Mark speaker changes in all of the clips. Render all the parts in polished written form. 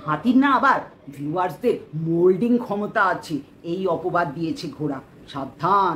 Speaker 1: হাতির না আবার ভিউয়ার্সদের মোল্ডিং ক্ষমতা আছে, এই অপবাদ দিয়েছে ঘোড়া। সাবধান,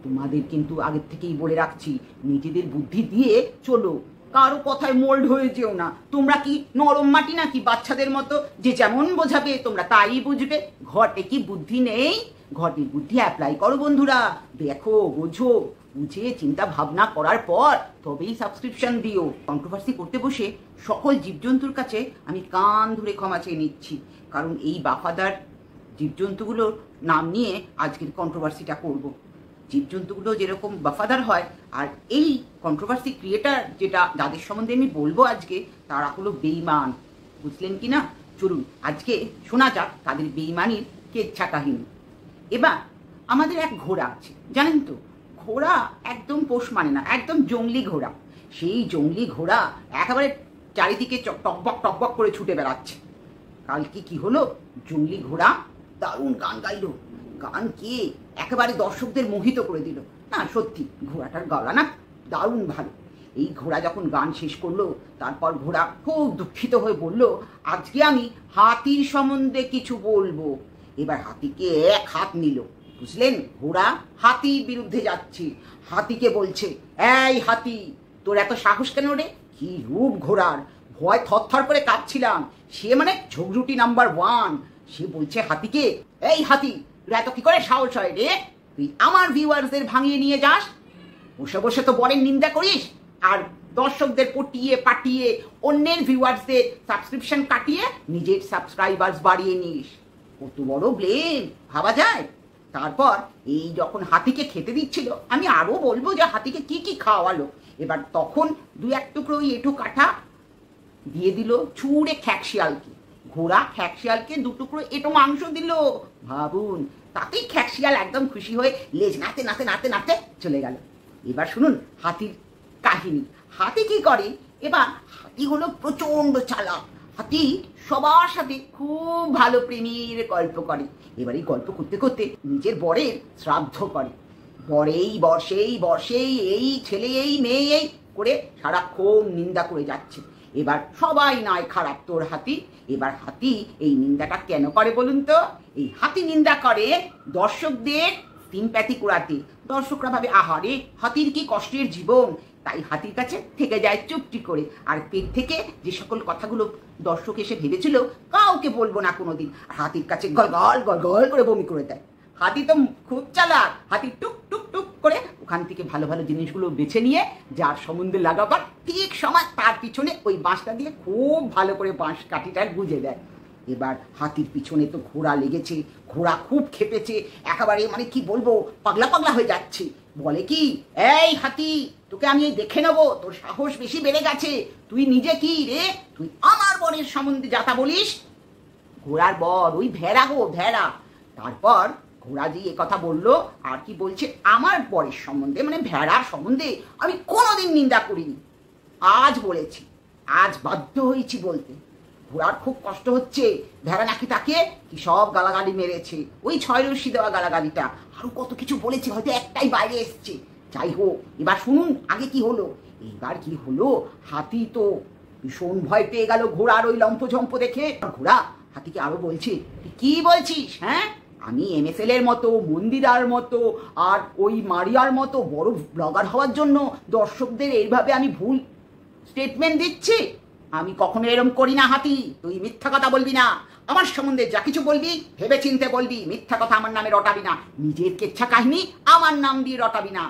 Speaker 1: তোমাদের কিন্তু আগের থেকেই বলে রাখছি, নিজেদের বুদ্ধি দিয়ে চলো, কারো কথায় মোল্ড হয়ে যেও না। তোমরা কি নরম মাটি নাকি বাচ্চাদের মতো যে যেমন বোঝাবে তোমরা তাই বুঝবে? ঘটে কি বুদ্ধি নেই? ঘটের বুদ্ধি অ্যাপ্লাই করো বন্ধুরা, দেখো বোঝো, বুঝে চিন্তা ভাবনা করার পর তবেই সাবস্ক্রিপশন দিও। কন্ট্রোভার্সি করতে বসে সকল জীবজন্তুর কাছে আমি কান ধরে ক্ষমা চেয়ে নিচ্ছি, কারণ এই বাফাদার জীবজন্তুগুলোর নাম নিয়ে আজকের কন্ট্রোভার্সিটা করব। জীবজন্তুগুলো যেরকম বাফাদার হয়, আর এই কন্ট্রোভার্সি ক্রিয়েটার যেটা যাদের সম্বন্ধে আমি বলবো আজকে, তারা হলো বেঈমান। বুঝলেন কি না? চলুন আজকে শোনা যাক তাদের বেঈমানির কেচ্ছা কাহিনী। এবার আমাদের এক ঘোড়া আছে, জানেন তো, ঘোড়া একদম পোষ মানে না, একদম জঙ্গলি ঘোড়া। সেই জঙ্গলি ঘোড়া একেবারে চারিদিকে টকবক করে ছুটে বেড়াচ্ছে। কালকে কি হলো, জঙ্গলি ঘোড়া দারুণ গান গাইলো। গান কে একেবারে দর্শকদের মোহিত করে দিল। না সত্যি ঘোড়াটার গলা না দারুণ ভালো। এই ঘোড়া যখন গান শেষ করলো, তারপর ঘোড়া খুব দুঃখিত হয়ে বলল, আজকে আমি হাতির সম্বন্ধে কিছু বলবো। এবার হাতিকে এক হাত নিল, বুঝলেন, ঘোড়া হাতির বিরুদ্ধে যাচ্ছে। হাতিকে বলছে, এই হাতি, তোর এত সাহস কেন রে? কি রূপ ঘোড়ার, ভয় থরথর করে কাঁপছিলাম। সে মানে ঝগড়ুটি নাম্বার 1। সে বলছে হাতিকে, এই হাতি, তোর এত কি করে সাহস হয় রে? তুই আমার ভিউয়ার্সদের ভাঙিয়ে নিয়ে যাস, বসে বসে তো বরের নিন্দা করিস, আর দর্শকদের পটিয়ে পাঠিয়ে অন্যের ভিউয়ার্সদের সাবস্ক্রিপশন কাটিয়ে নিজের সাবস্ক্রাইবার্স বাড়িয়ে নিস। কত বড় ব্লেম, ভাবা যায়? তারপর এই যখন হাতিকে খেতে দিচ্ছিল, আমি আরো বলবো যে হাতিকে কি কি খাওয়ালো। এবার তখন 2-1 টুকরো এঁঠো কাঠা দিয়ে দিল ছুঁড়ে খ্যাকশিয়ালকে। ঘোড়া খ্যাকশিয়ালকে 2 টুকরো এঁঠো মাংস দিল। ভাবুন, তাতেই খ্যাকশিয়াল একদম খুশি হয়ে লেজ নাড়তে নাড়তে নাড়তে নাড়তে চলে গেল। এবার শুনুন হাতির কাহিনী। হাতি কি করে? এবার হাতি হলো প্রচন্ড চালাক। হাতি সবার সাথে খুব ভালো প্রেমের গল্প করে। এবার এই গল্প করতে করতে নিজের বরের শ্রাদ্ধ করে। বরেই বর্ষেই এই ছেলে এই মেয়ে এই করে সারাক্ষণ নিন্দা করে যাচ্ছে। এবার সবাই নয় খারাপ তোর হাতি। এবার হাতি এই নিন্দাটা কেন করে বলুন তো? এই হাতি নিন্দা করে দর্শকদের সিম্প্যাথি কুড়াতে। দর্শকরা ভাবে, আহারে হাতির কি কষ্টের জীবন, তাই হাতির কাছে থেকে যায় চুপটি করে। আর পেট থেকে যে সকল কথাগুলো দর্শক এসে ভেবেছিল কাউকে বলবো না কোনোদিন, হাতির কাছে গল গল করে বমি করে দেয়। হাতি তো খুব চালাক, হাতি টুক টুক টুক করে ওখান থেকে ভালো ভালো জিনিসগুলো বেছে নিয়ে যার সম্বন্ধে লাগাবার ঠিক সময় তার পিছনে ওই বাঁশটা দিয়ে খুব ভালো করে বাঁশ কাঠিটা গুঁজে দেয়। এবার হাতির পিছনে তো ঘোড়া লেগেছে। ঘোড়া খুব খেপেছে, একেবারে মানে কি বলবো, পাগলা হয়ে যাচ্ছে। বলে কি, এই হাতি, তোকে আমি দেখে নেবো, তোর সাহস বেশি বেড়ে গেছে। তুই নিজে কি রে? তুই আমার বরের সম্বন্ধে যাতা বলিস? ঘোড়ার বর ওই ভেড়া গো, ভেড়া। তারপর ঘোড়া যে কথা বললো, আর কি বলছে, আমার বরের সম্বন্ধে মানে ভেড়ার সম্বন্ধে আমি কোনোদিন নিন্দা করিনি, আজ বলেছি, আজ বাধ্য হয়েছি বলতে। ঘোড়ার খুব কষ্ট হচ্ছে, ভেড়া নাকি তাকে কি সব গালাগালি মেরেছে, ওই 6 রশ্মি দেওয়া গালাগালিটা, আরো কত কিছু বলেছে, হয়তো একটাই বাইরে এসছে। যাই হোক, এবার শুনুন আগে কি হলো। এবার কি হলো, হাতি তো ভীষণ ভয় পেয়ে গেল ঘোড়ার ওই লম্ফঝম্প দেখে। ঘোড়া হাতিকে আরো বলছে, তুই কি বলছিস? হ্যাঁ, আমি MSL এর মতো, মন্দিরার মতো আর ওই মারিয়ার মতো বড় ব্লগার হওয়ার জন্য দর্শকদের এইভাবে আমি ভুল স্টেটমেন্ট দিচ্ছি? আমি কখনো এরম করি না হাতি। তুই মিথ্যা কথা বলবি না, আমার সম্বন্ধে যা কিছু বলবি ভেবে চিনতে বলবি। মিথ্যা কথা আমার নামে রটাবি না, নিজের কেচ্ছা কাহিনী আমার নাম দিয়ে রটাবি না,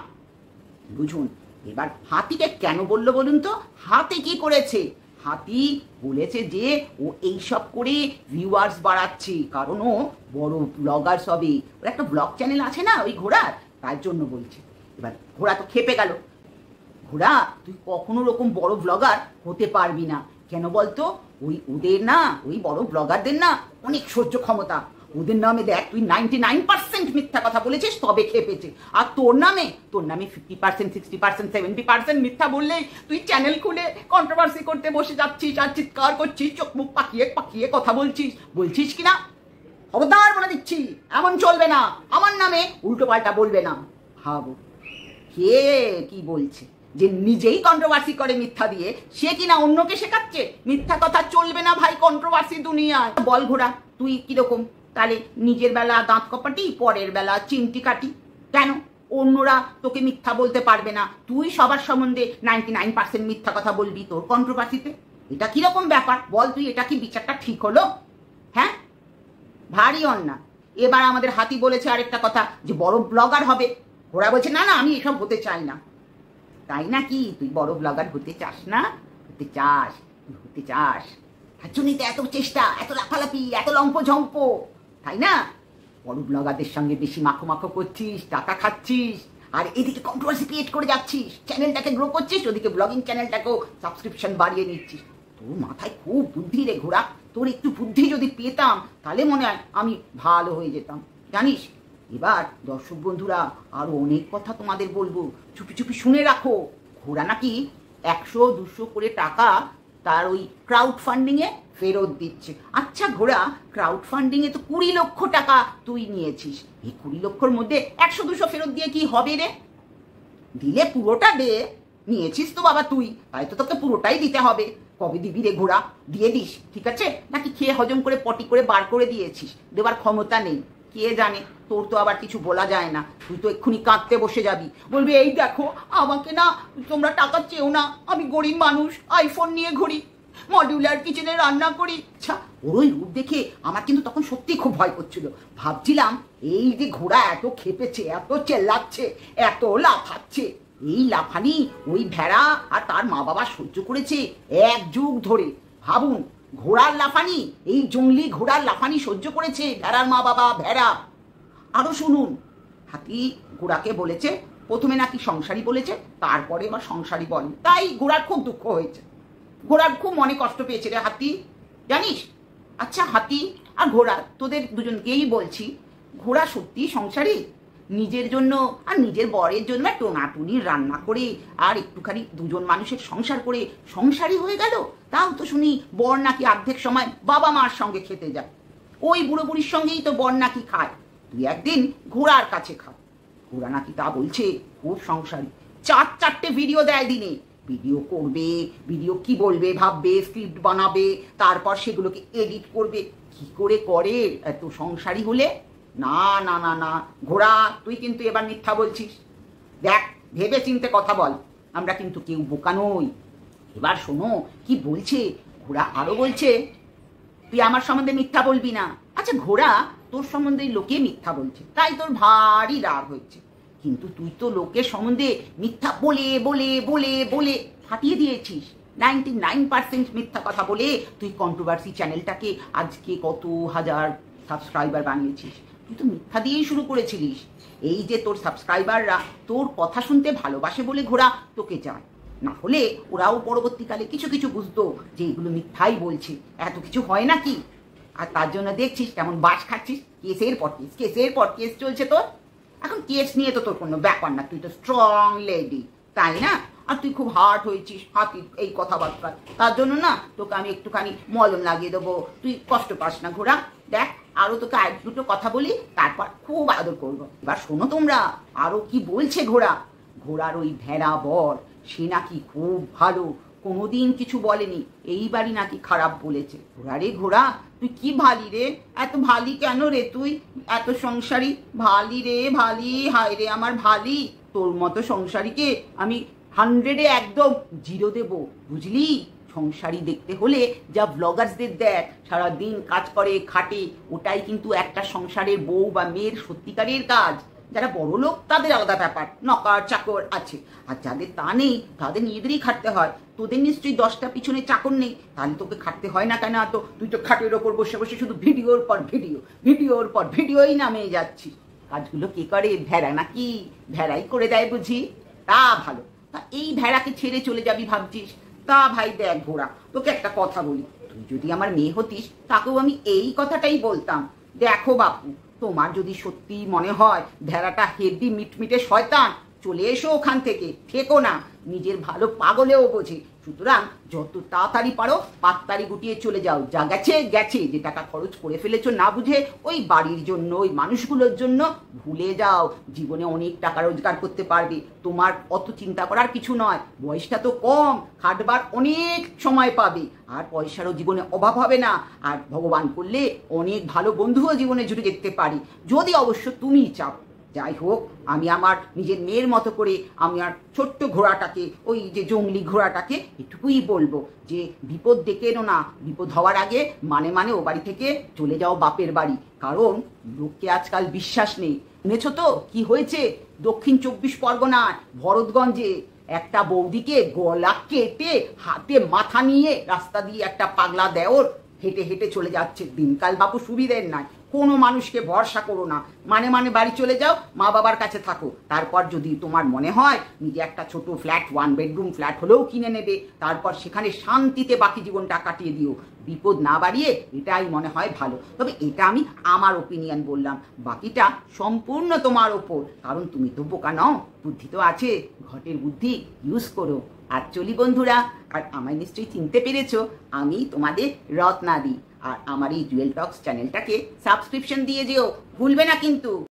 Speaker 1: বুঝুন। এবার হাতিকে কেন বললো বলুন তো? হাতি কি করেছে? হাতি বলেছে যে ও এইসব করে ভিউয়ার্স বাড়াচ্ছে, কারণ ও বড় ব্লগার হবে, ওর একটা ব্লগ চ্যানেল আছে না ওই ঘোড়ার, তার জন্য বলছে। এবার ঘোড়া তো খেপে গেল। ঘোড়া, তুই কখনো রকম বড় ব্লগার হতে পারবি না। কেন বলতো? ওদের না, ওই বড় ব্লগারদের না অনেক সহ্য ক্ষমতা। ওদের নামে দেখ, তুই 99% মিথ্যা কথা বলেছিস তবে খেপেছে, আর তোর নামে 50%, 60%, 70% মিথ্যা বললে তুই চ্যানেল খুলে কন্ট্রোভার্সি করতে বসে যাচ্ছিস আর চিৎকার করছিস, চোখ মুখ পাকিয়ে কথা বলছিস কিনা? খবরদার বলে দিচ্ছি, এমন চলবে না, আমার নামে উল্টো পাল্টা বলবে না। ভাবো কে কি বলছে। যে নিজেই কন্ট্রোভার্সি করে মিথ্যা দিয়ে, সে কিনা অন্যকে শেখাচ্ছে মিথ্যা কথা চলবে না ভাই কন্ট্রোভার্সি দুনিয়ায়। বল ঘোড়া, তুই কিরকম তাহলে? নিজের বেলা দাঁত কপাটি, পরের বেলা চিমটি কাটি। কেন অন্যরা তোকে মিথ্যা বলতে পারবে না, তুই সবার সম্বন্ধে 99% মিথ্যা কথা বলবি তোর কন্ট্রোভার্সিতে? এটা কিরকম ব্যাপার বল তুই? এটা কি বিচারটা ঠিক হলো? হ্যাঁ, ভারী অন্যায়। এবার আমাদের হাতি বলেছে আরেকটা কথা, যে বড় ব্লগার হবে। ঘোড়া বলছে না না, আমি এসব হতে চাই না। তাই নাকি? তুই বড় ব্লগার হতে চাস না? হতে চাস, তুই হতে চাস, তার জন্যই তো এত চেষ্টা, এত লাফালাফি, এত লম্প ঝম্প, তাই না? বড় ব্লগারদের সঙ্গে বেশি মাখো মাখো করছিস, টাকা খাচ্ছিস, আর এদিকে কন্ট্রোভার্সি ক্রিয়েট করে যাচ্ছিস, চ্যানেলটাকে গ্রো করছিস, ওদিকে ব্লগিং চ্যানেলটাকেও সাবস্ক্রিপশন বাড়িয়ে নিচ্ছিস। তোর মাথায় খুব বুদ্ধি রে ঘোড়া। তোর একটু বুদ্ধি যদি পেতাম তাহলে মনে হয় আমি ভালো হয়ে যেতাম, জানিস। এবার দর্শক বন্ধুরা আরো অনেক কথা তোমাদের বলবো, চুপি চুপি শুনে রাখো। ঘোড়া নাকি 100-200 করে টাকা তার ওই ক্রাউড ফান্ডিংয়ে ফেরত দিচ্ছে। আচ্ছা ঘোড়া, ক্রাউড ফান্ডিংয়ে তো 20 লক্ষ টাকা তুই নিয়েছিস, এই 20 লক্ষর মধ্যে 100-200 ফেরত দিয়ে কি হবে রে? দিলে পুরোটা দে, নিয়েছিস তো বাবা তুই, তাই তো তোকে পুরোটাই দিতে হবে। কবে দিবি রে ঘোড়া? দিয়ে দিস, ঠিক আছে? নাকি খেয়ে হজম করে পটি করে বার করে দিয়েছিস, দেবার ক্ষমতা নেই? কে জানে, তোর তো আবার কিছু বলা যায় না, তুই তো এক্ষুনি কাঁদতে বসে যাবি, বলবি এই দেখো আমাকে না তোমরা টাকা চেও না, আমি গরিব মানুষ, আইফোন নিয়ে ঘুরি, মডিউলার কিচেনে রান্না করি। আচ্ছা, ওর ওই রূপ দেখে আমার কিন্তু তখন সত্যি খুব ভয় করছিল। ভাবছিলাম এই যে ঘোড়া এত খেপেছে, এত চেল্লাচ্ছে, এত লাফাচ্ছে, এই লাফানি ওই ভেড়া আর তার মা বাবা সহ্য করেছে 1 যুগ ধরে। ভাবুন, ঘোড়ার লাফানি, এই জঙ্গলি ঘোড়ার লাফানি সহ্য করেছে ভেড়ার মা বাবা, ভেড়া। আরো শুনুন, হাতি ঘোড়াকে বলেছে, প্রথমে নাকি সংসারী বলেছে, তারপরে এবার সংসারী বলে, তাই ঘোড়ার খুব দুঃখ হয়েছে, ঘোড়ার খুব মনে কষ্ট পেয়েছে রে হাতি, জানিস। আচ্ছা হাতি আর ঘোড়া, তোদের দুজনকেই বলছি, ঘোড়া সত্যি সংসারী? নিজের জন্য আর নিজের বরের জন্য টোনাটুনি রান্না করে আর একটুখানি দুজন মানুষের সংসার করে সংসারী হয়ে গেল? তাও তো শুনি বর নাকি অর্ধেক সময় বাবা মার সঙ্গে খেতে যায়, ওই বুড়ো বুড়ির সঙ্গেই তো বর নাকি খায়। তুই একদিন ঘোড়ার কাছে খা, ঘোড়া নাকি তা বলছে খুব সংসারী, 4-4টে ভিডিও দেয় দিনে, ভিডিও করবে, ভিডিও কি বলবে ভাববে, স্ক্রিপ্ট বানাবে, তারপর সেগুলোকে এডিট করবে। কি করে করে এত সংসারী হলে? না না না না ঘোড়া, তুই কিন্তু এবার মিথ্যা বলছিস। দেখ, ভেবে চিনতে কথা বল, আমরা কিন্তু কেউ বোকা নই। এবার শোনো কি বলছে ঘোড়া। আরো বলছে, তুই আমার সম্বন্ধে মিথ্যা বলবি না। আচ্ছা ঘোড়া, তোর সম্বন্ধে লোকে মিথ্যা বলছে তাই তোর ভারী রাগ হচ্ছে, কিন্তু তুই তো লোকের সম্বন্ধে মিথ্যা বলে বলে বলে বলে ফাটিয়ে দিয়েছিস। 99% মিথ্যা কথা বলে তুই কন্ট্রোভার্সি চ্যানেলটাকে আজকে কত হাজার সাবস্ক্রাইবার বানিয়েছিস। তুই তো মিথ্যা দিয়েই শুরু করেছিলিস। এই যে তোর সাবস্ক্রাইবাররা তোর কথা শুনতে ভালোবাসে বলে ঘোড়া তোকে চায়, না হলে ওরাও পরবর্তীকালে কিছু কিছু বুঝতো যে এগুলো মিথ্যাই বলছে, এত কিছু হয় নাকি। আর তার জন্য দেখছিস কেমন বাস খাচ্ছিস, কেসের পর কেস, কেসের পর কেস চলছে তোর। এখন কেস নিয়ে তো তোর কোনো ব্যাপার না, তুই তো স্ট্রং লেডি, তাই না? আর তুই খুব হার্ট হয়েছিস হাতির এই কথাবার্তা, তার জন্য না তোকে আমি একটুখানি মলম লাগিয়ে দেবো, তুই কষ্ট পাস না ঘোড়া। দেখ, আরো তোকে 1-2টো কথা বলি, তারপর খুব আদর করবো। এবার শোনো তোমরা আরো কি বলছে ঘোড়া। ঘোড়ার ওই ভেড়া বর, সে নাকি খুব ভালো, কোনোদিন কিছু বলেনি, এইবারই নাকি খারাপ বলেছে। ঘোড়া রে ঘোড়া, তুই কি ভালি রে, এত ভালি কেন রে তুই, এত সংসারী? ভালি রে ভালি, হায় রে আমার ভালি। তোর মতো সংসারীকে আমি 100-এ একদম 0 দেব, বুঝলি? সংসারী দেখতে হলে যা ব্লগার্সদের দেখ, সারাদিন কাজ করে খাটে, ওটাই কিন্তু একটা সংসারের বউ বা মেয়ের সত্যিকারের কাজ। যারা বড় লোক তাদের আলাদা ব্যাপার, নকর চাকর আছে, আর যাদের তা নেই তাদের নিজেদেরই খাটতে হয়। তোদের নিশ্চয়ই 10টা পিছনে চাকর নেই, তাহলে তোকে খাটতে হয় না কেন? তো তুই তো খাটের ওপর বসে বসে শুধু ভিডিওর পর ভিডিও, ভিডিওর পর ভিডিওই নামিয়ে যাচ্ছিস। কাজগুলো কে করে? ভেড়া নাকি? ভেড়াই করে দেয় বুঝি? তা ভালো, তা এই ভেড়াকে ছেড়ে চলে যাবি ভাবছিস? তা ভাই দেখ ঘোড়া, তোকে একটা কথা বলি, তুই যদি আমার মেয়ে হতিস তাকেও আমি এই কথাটাই বলতাম। দেখো বাপু, তোমার যদি সত্যি মনে হয় ভেড়াটা হেভি মিটমিটে শয়তান, চলে এসো ওখান থেকে, থেকো না। নিজের ভালো পাগলেও বোঝে, সুতরাং যত তাড়াতাড়ি পারো পাত্তারি গুটিয়ে চলে যাও। যা গেছে গেছে, যে টাকা খরচ করে ফেলেছো না বুঝে ওই বাড়ির জন্য, ওই মানুষগুলোর জন্য, ভুলে যাও। জীবনে অনেক টাকা রোজগার করতে পারবে, তোমার অত চিন্তা করার কিছু নয়। বয়সটা তো কম, খাটবার অনেক সময় পাবে, আর পয়সারও জীবনে অভাব হবে না। আর ভগবান করলে অনেক ভালো বন্ধুও জীবনে জুড়ে যেতে পারি, যদি অবশ্য তুমি চাও। যাই হোক, আমি আমার নিজের মেয়ের মতো করে আমি আর ছোট্ট ঘোড়াটাকে, ওই যে জঙ্গলি ঘোড়াটাকে এটুকুই বলবো যে বিপদ ডেকে এনো না, বিপদ হওয়ার আগে মানে ও বাড়ি থেকে চলে যাও বাপের বাড়ি। কারণ লোককে আজকাল বিশ্বাস নেই। শুনেছ তো কি হয়েছে দক্ষিণ 24 পরগনায় ভরতগঞ্জে? একটা বৌদিকে গলা কেটে হাতে মাথা নিয়ে রাস্তা দিয়ে একটা পাগলা দেওর হেঁটে হেঁটে চলে যাচ্ছে। দিনকাল বাপু সুবিধের নাই, কোনো মানুষকে ভরসা করো না। মানে বাড়ি চলে যাও, মা বাবার কাছে থাকো। তারপর যদি তোমার মনে হয় নিজে একটা ছোট ফ্ল্যাট, 1 বেডরুম ফ্ল্যাট হলেও কিনে নেবে, তারপর সেখানে শান্তিতে বাকি জীবনটা কাটিয়ে দিও। বিপদ না বাড়িয়ে এটাই মনে হয় ভালো। তবে এটা আমি আমার ওপিনিয়ন বললাম, বাকিটা সম্পূর্ণ তোমার ওপর। কারণ তুমি তো বোকা নও, বুদ্ধি তো আছে, ঘটের বুদ্ধি ইউজ করো। আর চলি বন্ধুরা, আর আমায় নিশ্চয়ই চিনতে পেরেছো, আমি তোমাদের রত্নাদি। আর আমার এই জুয়েল টক্স চ্যানেলটাকে সাবস্ক্রিপশন দিয়ে যেও, ভুলবে না কিন্তু।